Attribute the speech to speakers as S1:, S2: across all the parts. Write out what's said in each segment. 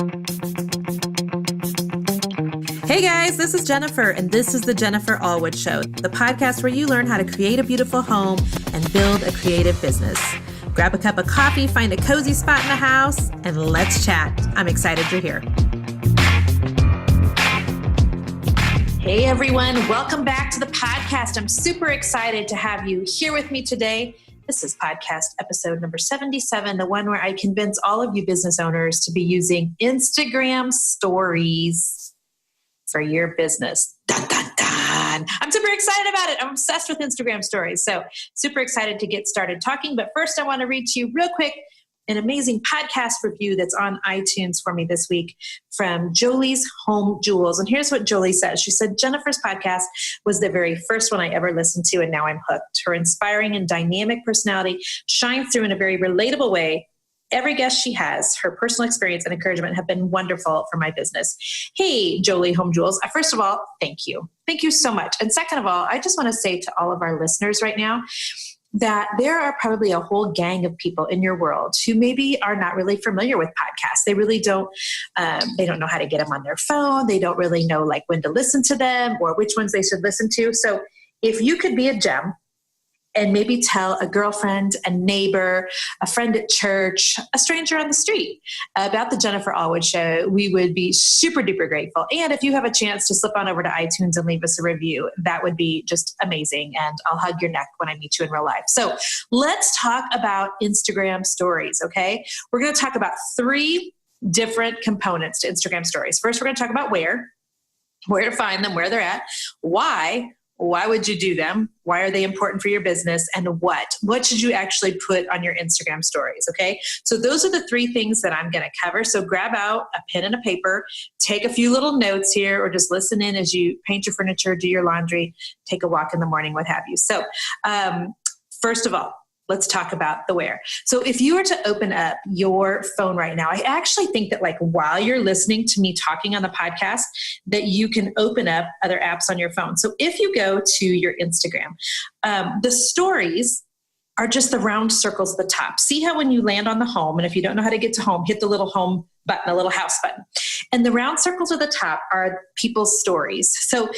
S1: Hey guys, this is Jennifer, and this is the Jennifer Allwood Show, the podcast where you learn how to create a beautiful home and build a creative business. Grab a cup of coffee, find a cozy spot in the house, and let's chat. I'm excited you're here. Hey everyone, welcome back to the podcast. I'm super excited to have you here with me today. This is podcast episode number 77, the one where I convince all of you business owners to be using Instagram stories for your business. Dun, dun, dun. I'm super excited about it. I'm obsessed with Instagram stories. So super excited to get started talking. But first, I want to read to you real quick an amazing podcast review that's on iTunes for me this week from Jolie's Home Jewels. And here's what Jolie says. She said, Jennifer's podcast was the very first one I ever listened to, and now I'm hooked. Her inspiring and dynamic personality shines through in a very relatable way. Every guest she has, her personal experience and encouragement have been wonderful for my business. Hey, Jolie Home Jewels. First of all, thank you. Thank you so much. And second of all, I just want to say to all of our listeners right now that there are probably a whole gang of people in your world who maybe are not really familiar with podcasts. They really don't, they don't know how to get them on their phone. They don't really know like when to listen to them or which ones they should listen to. So if you could be a gem and maybe tell a girlfriend, a neighbor, a friend at church, a stranger on the street about the Jennifer Allwood Show, we would be super duper grateful. And if you have a chance to slip on over to iTunes and leave us a review, that would be just amazing. And I'll hug your neck when I meet you in real life. So let's talk about Instagram stories, okay? We're going to talk about 3 different components to Instagram stories. First, we're going to talk about where to find them, where they're at, why would you do them? Why are they important for your business? And what should you actually put on your Instagram stories? Okay. So those are the 3 things that I'm going to cover. So grab out a pen and a paper, take a few little notes here, or just listen in as you paint your furniture, do your laundry, take a walk in the morning, what have you. So first of all, let's talk about the where. So if you were to open up your phone right now, I actually think that like while you're listening to me talking on the podcast, that you can open up other apps on your phone. So if you go to your Instagram, the stories are just the round circles at the top. See how when you land on the home, and if you don't know how to get to home, hit the little home button, a little house button. And the round circles at the top are people's stories. So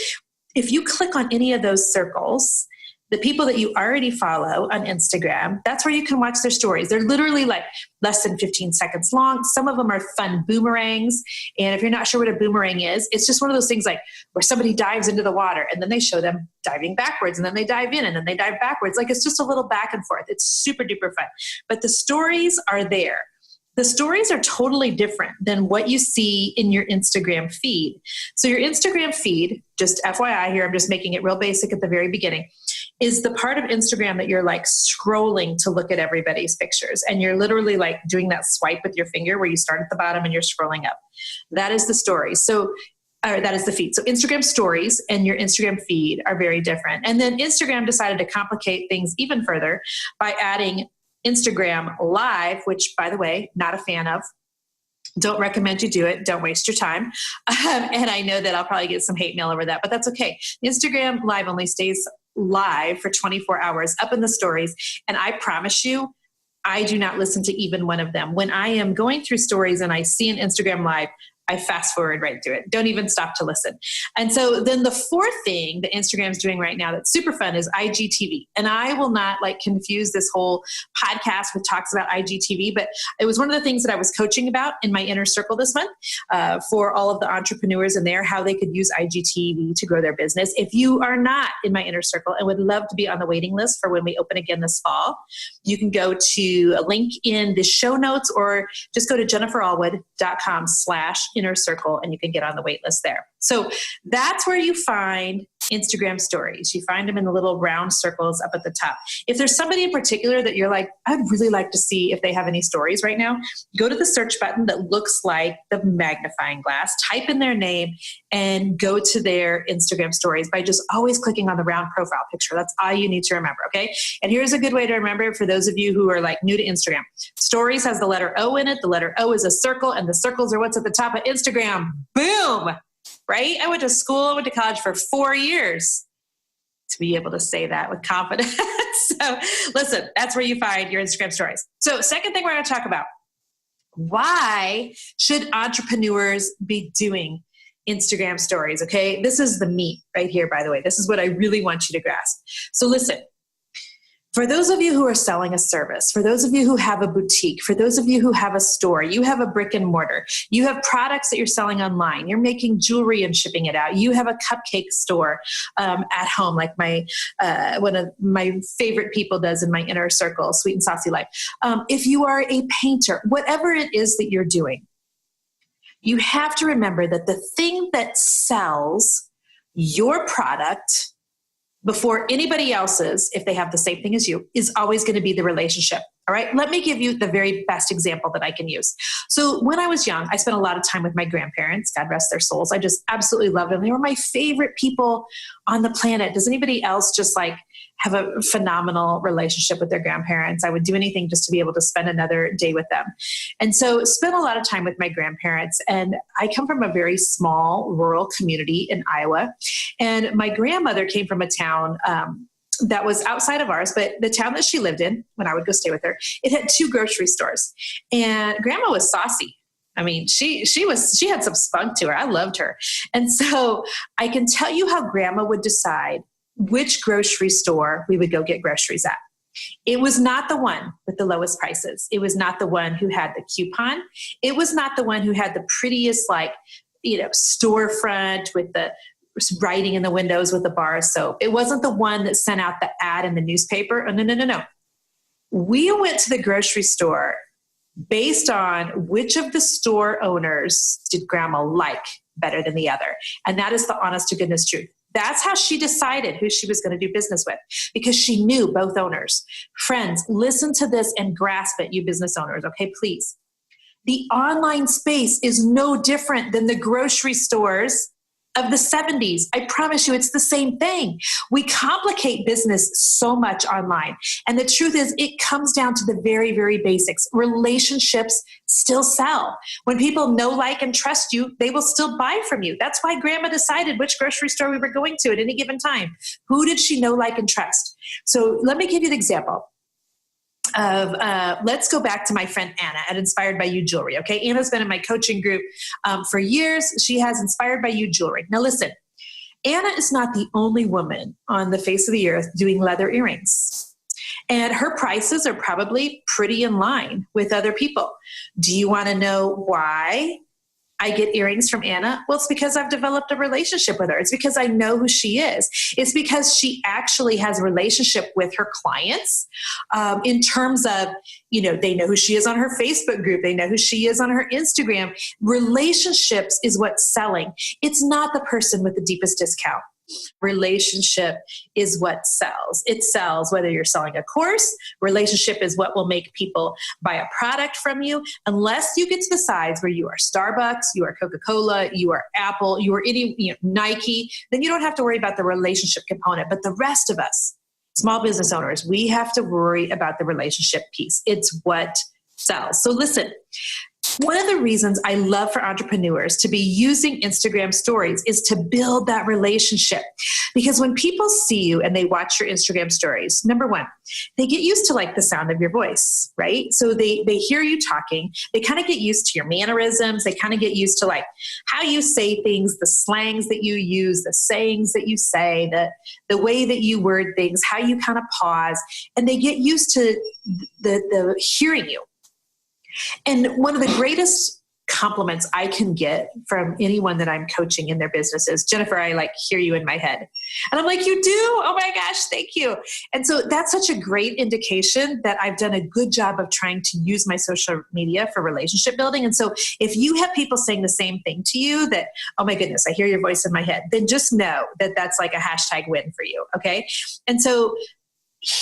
S1: if you click on any of those circles, the people that you already follow on Instagram, that's where you can watch their stories. They're literally like less than 15 seconds long. Some of them are fun boomerangs. And if you're not sure what a boomerang is, it's just one of those things like where somebody dives into the water and then they show them diving backwards and then they dive in and then they dive backwards. Like it's just a little back and forth. It's super duper fun. But the stories are there. The stories are totally different than what you see in your Instagram feed. So your Instagram feed, just FYI here, I'm just making it real basic at the very beginning, is the part of Instagram that you're like scrolling to look at everybody's pictures. And you're literally like doing that swipe with your finger where you start at the bottom and you're scrolling up. That is the story. So that is the feed. So Instagram stories and your Instagram feed are very different. And then Instagram decided to complicate things even further by adding Instagram Live, which, by the way, not a fan of. Don't recommend you do it. Don't waste your time. And I know that I'll probably get some hate mail over that, but that's okay. Instagram Live only stays live for 24 hours up in the stories. And I promise you, I do not listen to even one of them. When I am going through stories and I see an Instagram Live, I fast forward right through it. Don't even stop to listen. And so then the 4th thing that Instagram's doing right now that's super fun is IGTV. And I will not like confuse this whole podcast with talks about IGTV, but it was one of the things that I was coaching about in my inner circle this month for all of the entrepreneurs in there, how they could use IGTV to grow their business. If you are not in my inner circle and would love to be on the waiting list for when we open again this fall, you can go to a link in the show notes or just go to jenniferallwood.com/inner circle and you can get on the wait list there. So that's where you find Instagram stories. You find them in the little round circles up at the top. If there's somebody in particular that you're like, I'd really like to see if they have any stories right now, go to the search button that looks like the magnifying glass, type in their name, and go to their Instagram stories by just always clicking on the round profile picture. That's all you need to remember, okay? And here's a good way to remember it for those of you who are like new to Instagram. Stories has the letter O in it. The letter O is a circle, and the circles are what's at the top of Instagram. Boom! Right? I went to college for 4 years to be able to say that with confidence. So listen, that's where you find your Instagram stories. So second thing we're going to talk about Why should entrepreneurs be doing Instagram stories? Okay. This is the meat right here, by the way. This is what I really want you to grasp. So listen, for those of you who are selling a service, for those of you who have a boutique, for those of you who have a store, you have a brick and mortar, you have products that you're selling online, you're making jewelry and shipping it out, you have a cupcake store at home, like one of my favorite people does in my inner circle, Sweet and Saucy Life. If you are a painter, whatever it is that you're doing, you have to remember that the thing that sells your product before anybody else's, if they have the same thing as you, is always going to be the relationship. All right. Let me give you the very best example that I can use. So when I was young, I spent a lot of time with my grandparents. God rest their souls. I just absolutely loved them. They were my favorite people on the planet. Does anybody else just like have a phenomenal relationship with their grandparents? I would do anything just to be able to spend another day with them. And so spent a lot of time with my grandparents. And I come from a very small rural community in Iowa. And my grandmother came from a town that was outside of ours, but the town that she lived in, when I would go stay with her, it had 2 grocery stores. And grandma was saucy. I mean, she had some spunk to her. I loved her. And so I can tell you how grandma would decide which grocery store we would go get groceries at. It was not the one with the lowest prices. It was not the one who had the coupon. It was not the one who had the prettiest, storefront with the writing in the windows with the bar of soap. It wasn't the one that sent out the ad in the newspaper. Oh, no. We went to the grocery store based on which of the store owners did grandma like better than the other. And that is the honest to goodness truth. That's how she decided who she was going to do business with, because she knew both owners. Friends, listen to this and grasp it, you business owners, okay, please. The online space is no different than the grocery stores of the 70s. I promise you, it's the same thing. We complicate business so much online. And the truth is, it comes down to the very, very basics. Relationships still sell. When people know, like, and trust you, they will still buy from you. That's why grandma decided which grocery store we were going to at any given time. Who did she know, like, and trust? So let me give you an example of, let's go back to my friend Anna at Inspired by You Jewelry. Okay. Anna's been in my coaching group for years. She has Inspired by You Jewelry. Now listen, Anna is not the only woman on the face of the earth doing leather earrings. And her prices are probably pretty in line with other people. Do you want to know why I get earrings from Anna? Well, it's because I've developed a relationship with her. It's because I know who she is. It's because she actually has a relationship with her clients in terms of, they know who she is on her Facebook group. They know who she is on her Instagram. Relationships is what's selling. It's not the person with the deepest discount. Relationship is what sells. It sells whether you're selling a course. Relationship is what will make people buy a product from you. Unless you get to the sides where you are Starbucks, you are Coca-Cola, you are Apple, you are Nike, then you don't have to worry about the relationship component. But the rest of us, small business owners, we have to worry about the relationship piece. It's what sells. So listen, one of the reasons I love for entrepreneurs to be using Instagram stories is to build that relationship. Because when people see you and they watch your Instagram stories, number one, they get used to the sound of your voice, right? So they hear you talking. They kind of get used to your mannerisms. They kind of get used to how you say things, the slangs that you use, the sayings that you say, the way that you word things, how you kind of pause, and they get used to the hearing you. And one of the greatest compliments I can get from anyone that I'm coaching in their business is, Jennifer, I hear you in my head. And I'm like, you do? Oh my gosh, thank you. And so that's such a great indication that I've done a good job of trying to use my social media for relationship building. And so if you have people saying the same thing to you, that, oh my goodness, I hear your voice in my head, then just know that that's a hashtag win for you. Okay. And so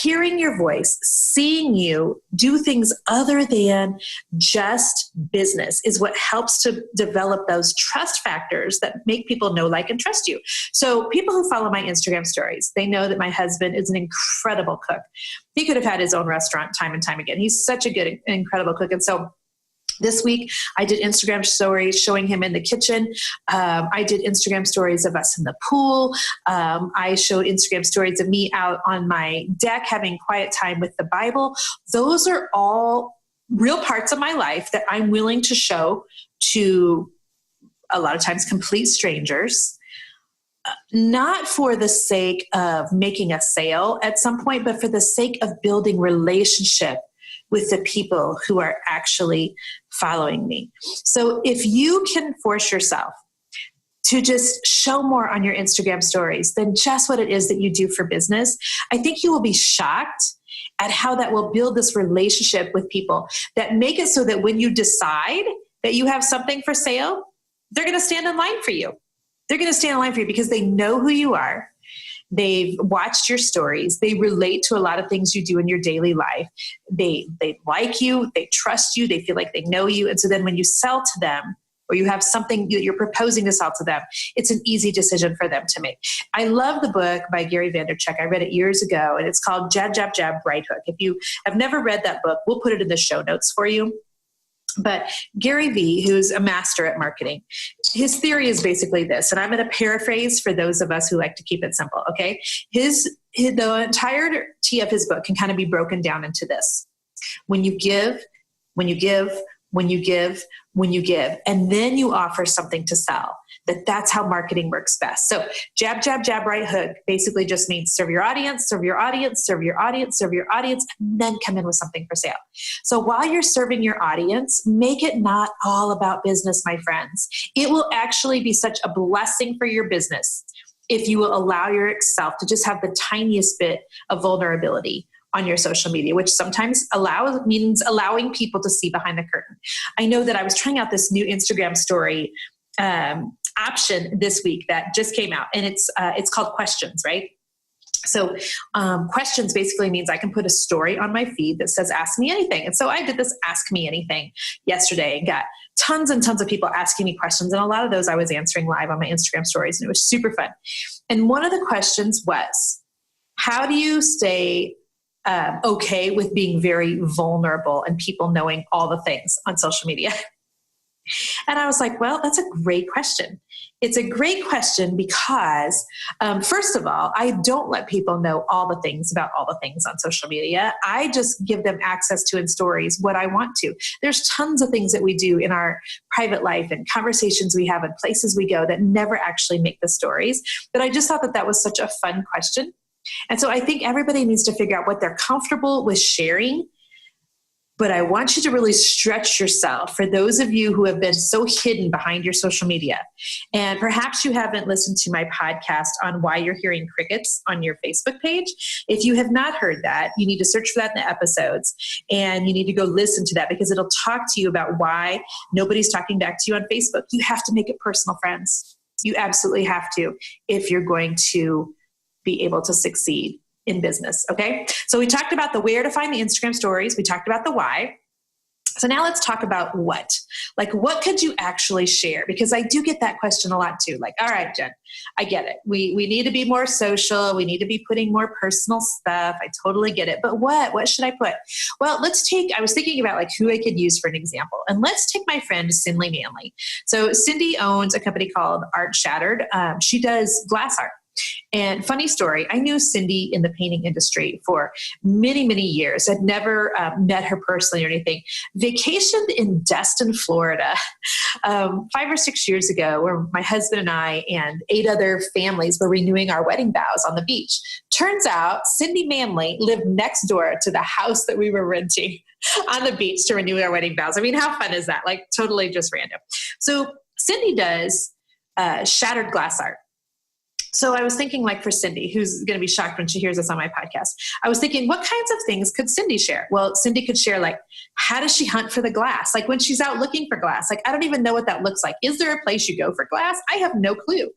S1: hearing your voice, seeing you do things other than just business is what helps to develop those trust factors that make people know, like, and trust you. So people who follow my Instagram stories, they know that my husband is an incredible cook. He could have had his own restaurant time and time again. He's such a good, incredible cook. And so this week, I did Instagram stories showing him in the kitchen. I did Instagram stories of us in the pool. I showed Instagram stories of me out on my deck having quiet time with the Bible. Those are all real parts of my life that I'm willing to show to a lot of times complete strangers, not for the sake of making a sale at some point, but for the sake of building relationship with the people who are actually following me. So if you can force yourself to just show more on your Instagram stories than just what it is that you do for business, I think you will be shocked at how that will build this relationship with people that make it so that when you decide that you have something for sale, they're going to stand in line for you. They're going to stand in line for you because they know who you are. They've watched your stories. They relate to a lot of things you do in your daily life. They like you. They trust you. They feel like they know you. And so then when you sell to them, or you have something that you're proposing to sell to them, it's an easy decision for them to make. I love the book by Gary Vaynerchuk. I read it years ago, and it's called Jab, Jab, Jab, Right Hook. If you have never read that book, we'll put it in the show notes for you. But Gary Vee, who's a master at marketing, his theory is basically this, and I'm going to paraphrase for those of us who like to keep it simple, okay? The entirety of his book can kind of be broken down into this. When you give, when you give, when you give, when you give, and then you offer something to sell, that's how marketing works best. So jab, jab, jab, right hook basically just means serve your audience, serve your audience, serve your audience, serve your audience, and then come in with something for sale. So while you're serving your audience, make it not all about business, my friends. It will actually be such a blessing for your business if you will allow yourself to just have the tiniest bit of vulnerability on your social media, which sometimes means allowing people to see behind the curtain. I know that I was trying out this new Instagram story option this week that just came out, and it's called questions, right? So questions basically means I can put a story on my feed that says, ask me anything. And so I did this ask me anything yesterday and got tons and tons of people asking me questions. And a lot of those I was answering live on my Instagram stories, and it was super fun. And one of the questions was, how do you stay okay with being very vulnerable and people knowing all the things on social media? And I was like, well, that's a great question. It's a great question because, first of all, I don't let people know all the things about all the things on social media. I just give them access to in stories what I want to. There's tons of things that we do in our private life and conversations we have and places we go that never actually make the stories. But I just thought that was such a fun question. And so I think everybody needs to figure out what they're comfortable with sharing. But I want you to really stretch yourself for those of you who have been so hidden behind your social media. And perhaps you haven't listened to my podcast on why you're hearing crickets on your Facebook page. If you have not heard that, you need to search for that in the episodes. And you need to go listen to that because it'll talk to you about why nobody's talking back to you on Facebook. You have to make it personal, friends. You absolutely have to if you're going to be able to succeed in business. Okay. So we talked about the where to find the Instagram stories. We talked about the why. So now let's talk about what. Like, what could you actually share? Because I do get that question a lot too. Like, all right, Jen, I get it. We need to be more social. We need to be putting more personal stuff. I totally get it. But what should I put? Well, I was thinking about like who I could use for an example. And let's take my friend Cindy Manley. So Cindy owns a company called Art Shattered. She does glass art. And funny story, I knew Cindy in the painting industry for many, many years. I'd never met her personally or anything. Vacationed in Destin, Florida 5 or 6 years ago, where my husband and I and 8 other families were renewing our wedding vows on the beach. Turns out Cindy Manley lived next door to the house that we were renting on the beach to renew our wedding vows. I mean, how fun is that? Like totally just random. So Cindy does shattered glass art. So I was thinking, like, for Cindy, who's going to be shocked when she hears this on my podcast, I was thinking, what kinds of things could Cindy share? Well, Cindy could share, like, how does she hunt for the glass? Like, when she's out looking for glass, like, I don't even know what that looks like. Is there a place you go for glass? I have no clue.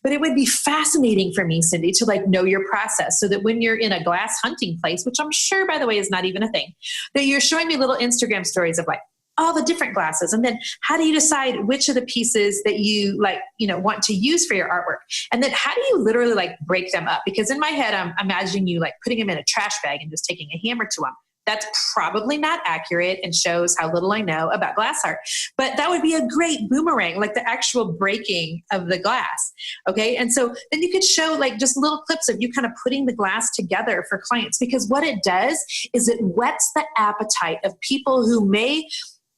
S1: But it would be fascinating for me, Cindy, to, like, know your process so that when you're in a glass hunting place, which I'm sure, by the way, is not even a thing, that you're showing me little Instagram stories of, like, all the different glasses. And then how do you decide which of the pieces that you want to use for your artwork? And then how do you literally like break them up? Because in my head, I'm imagining you like putting them in a trash bag and just taking a hammer to them. That's probably not accurate and shows how little I know about glass art. But that would be a great boomerang, like the actual breaking of the glass. Okay. And so then you could show like just little clips of you kind of putting the glass together for clients, because what it does is it whets the appetite of people who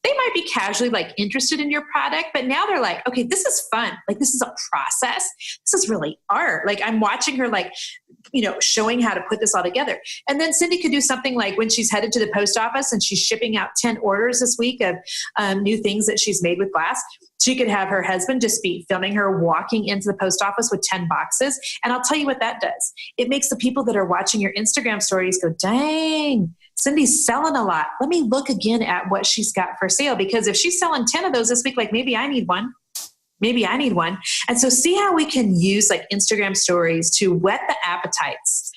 S1: they might be casually like interested in your product, but now they're like, okay, this is fun. Like, this is a process. This is really art. Like, I'm watching her, like, showing how to put this all together. And then Cindy could do something like when she's headed to the post office and she's shipping out 10 orders this week of new things that she's made with glass. She could have her husband just be filming her walking into the post office with 10 boxes. And I'll tell you what that does. It makes the people that are watching your Instagram stories go, dang, Cindy's selling a lot. Let me look again at what she's got for sale, because if she's selling 10 of those this week, like maybe I need one. Maybe I need one. And so see how we can use like Instagram stories to whet the appetites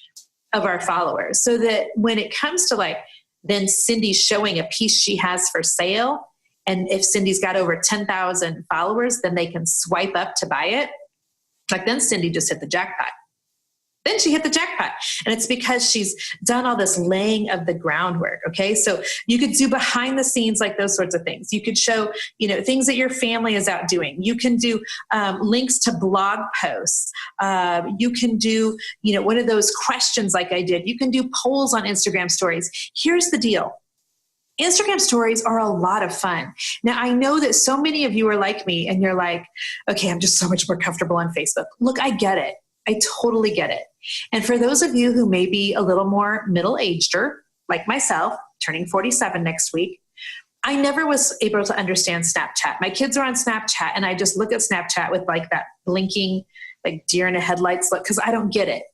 S1: of our followers, so that when it comes to like then Cindy showing a piece she has for sale, and if Cindy's got over 10,000 followers, then they can swipe up to buy it. Like, then Cindy just hit the jackpot. Then she hit the jackpot. And it's because she's done all this laying of the groundwork. Okay. So you could do behind the scenes, like those sorts of things. You could show, things that your family is out doing. You can do links to blog posts. You can do, one of those questions like I did. You can do polls on Instagram stories. Here's the deal. Instagram stories are a lot of fun. Now, I know that so many of you are like me and you're like, okay, I'm just so much more comfortable on Facebook. Look, I get it. I totally get it. And for those of you who may be a little more middle-ageder, like myself, turning 47 next week, I never was able to understand Snapchat. My kids are on Snapchat and I just look at Snapchat with like that blinking, like deer in the headlights look, because I don't get it.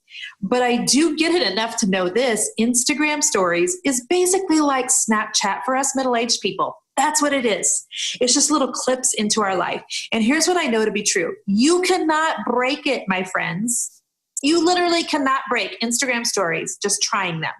S1: But I do get it enough to know this: Instagram stories is basically like Snapchat for us middle-aged people. That's what it is. It's just little clips into our life. And here's what I know to be true. You cannot break it, my friends. You literally cannot break Instagram stories just trying them.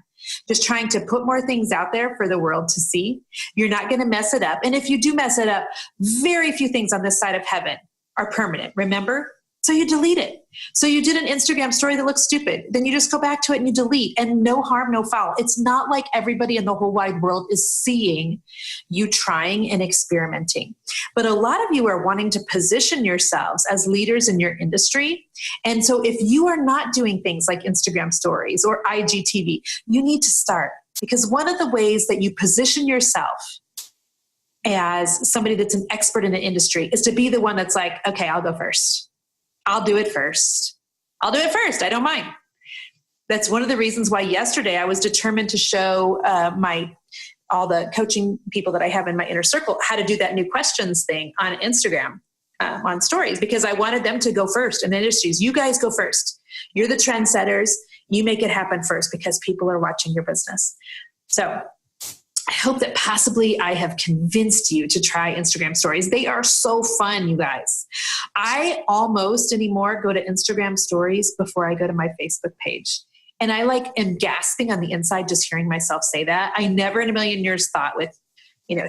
S1: Just trying to put more things out there for the world to see. You're not going to mess it up. And if you do mess it up, very few things on this side of heaven are permanent. Remember? So you delete it. So you did an Instagram story that looks stupid. Then you just go back to it and you delete, and no harm, no foul. It's not like everybody in the whole wide world is seeing you trying and experimenting. But a lot of you are wanting to position yourselves as leaders in your industry. And so if you are not doing things like Instagram stories or IGTV, you need to start. Because one of the ways that you position yourself as somebody that's an expert in the industry is to be the one that's like, okay, I'll go first. I'll do it first. I'll do it first. I don't mind. That's one of the reasons why yesterday I was determined to show all the coaching people that I have in my inner circle how to do that new questions thing on Instagram, on stories, because I wanted them to go first in the industries. You guys go first. You're the trendsetters. You make it happen first because people are watching your business. So I hope that possibly I have convinced you to try Instagram stories. They are so fun, you guys. I almost anymore go to Instagram stories before I go to my Facebook page. And I am gasping on the inside just hearing myself say that. I never in a million years thought with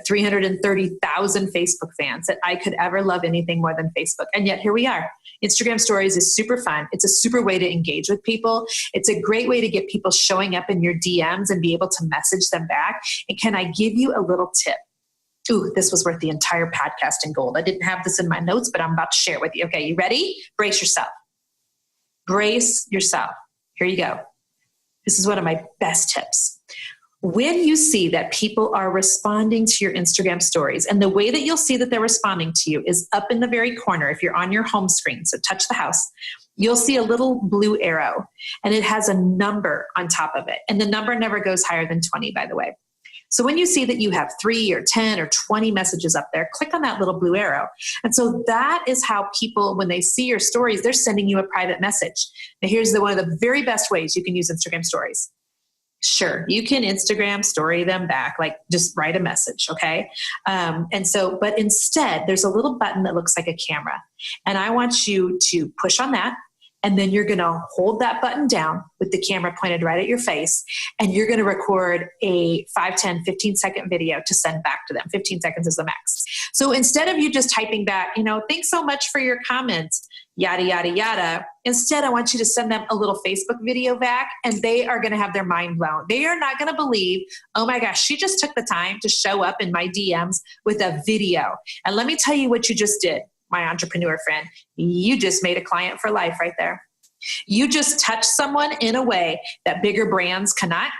S1: 330,000 Facebook fans that I could ever love anything more than Facebook. And yet here we are. Instagram stories is super fun. It's a super way to engage with people. It's a great way to get people showing up in your DMs and be able to message them back. And can I give you a little tip? Ooh, this was worth the entire podcast in gold. I didn't have this in my notes, but I'm about to share it with you. Okay, you ready? Brace yourself. Brace yourself. Here you go. This is one of my best tips. When you see that people are responding to your Instagram stories, and the way that you'll see that they're responding to you is up in the very corner. If you're on your home screen, so touch the house, you'll see a little blue arrow and it has a number on top of it. And the number never goes higher than 20, by the way. So when you see that you have 3 or 10 or 20 messages up there, click on that little blue arrow. And so that is how people, when they see your stories, they're sending you a private message. Now here's one of the very best ways you can use Instagram stories. Sure, you can Instagram story them back, like just write a message, okay? But instead, there's a little button that looks like a camera. And I want you to push on that, and then you're gonna hold that button down with the camera pointed right at your face, and you're gonna record a 5, 10, 15-second video to send back to them. 15 seconds is the max. So instead of you just typing back, thanks so much for your comments, yada, yada, yada. Instead, I want you to send them a little Facebook video back, and they are going to have their mind blown. They are not going to believe, oh my gosh, she just took the time to show up in my DMs with a video. And let me tell you what you just did, my entrepreneur friend. You just made a client for life right there. You just touched someone in a way that bigger brands cannot.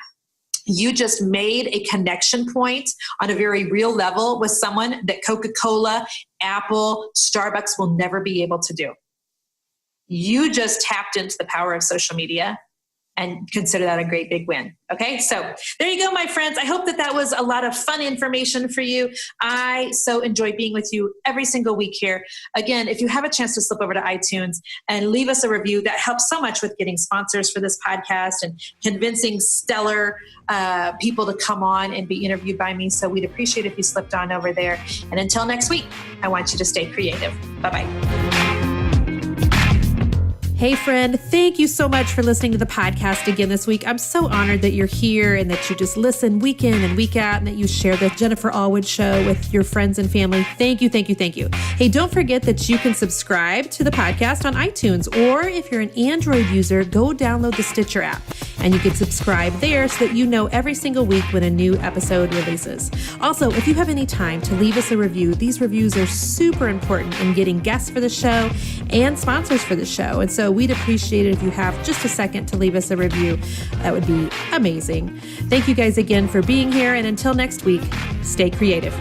S1: You just made a connection point on a very real level with someone that Coca-Cola, Apple, Starbucks will never be able to do. You just tapped into the power of social media, and consider that a great big win. Okay, so there you go, my friends. I hope that was a lot of fun information for you. I so enjoy being with you every single week here. Again, if you have a chance to slip over to iTunes and leave us a review, that helps so much with getting sponsors for this podcast and convincing stellar people to come on and be interviewed by me. So we'd appreciate if you slipped on over there. And until next week, I want you to stay creative. Bye-bye. Hey friend, thank you so much for listening to the podcast again this week. I'm so honored that you're here and that you just listen week in and week out and that you share the Jennifer Allwood Show with your friends and family. Thank you, thank you, thank you. Hey, don't forget that you can subscribe to the podcast on iTunes, or if you're an Android user, go download the Stitcher app and you can subscribe there so that you know every single week when a new episode releases. Also, if you have any time to leave us a review, these reviews are super important in getting guests for the show and sponsors for the show. And so we'd appreciate it if you have just a second to leave us a review. That would be amazing. Thank you guys again for being here. And until next week, stay creative.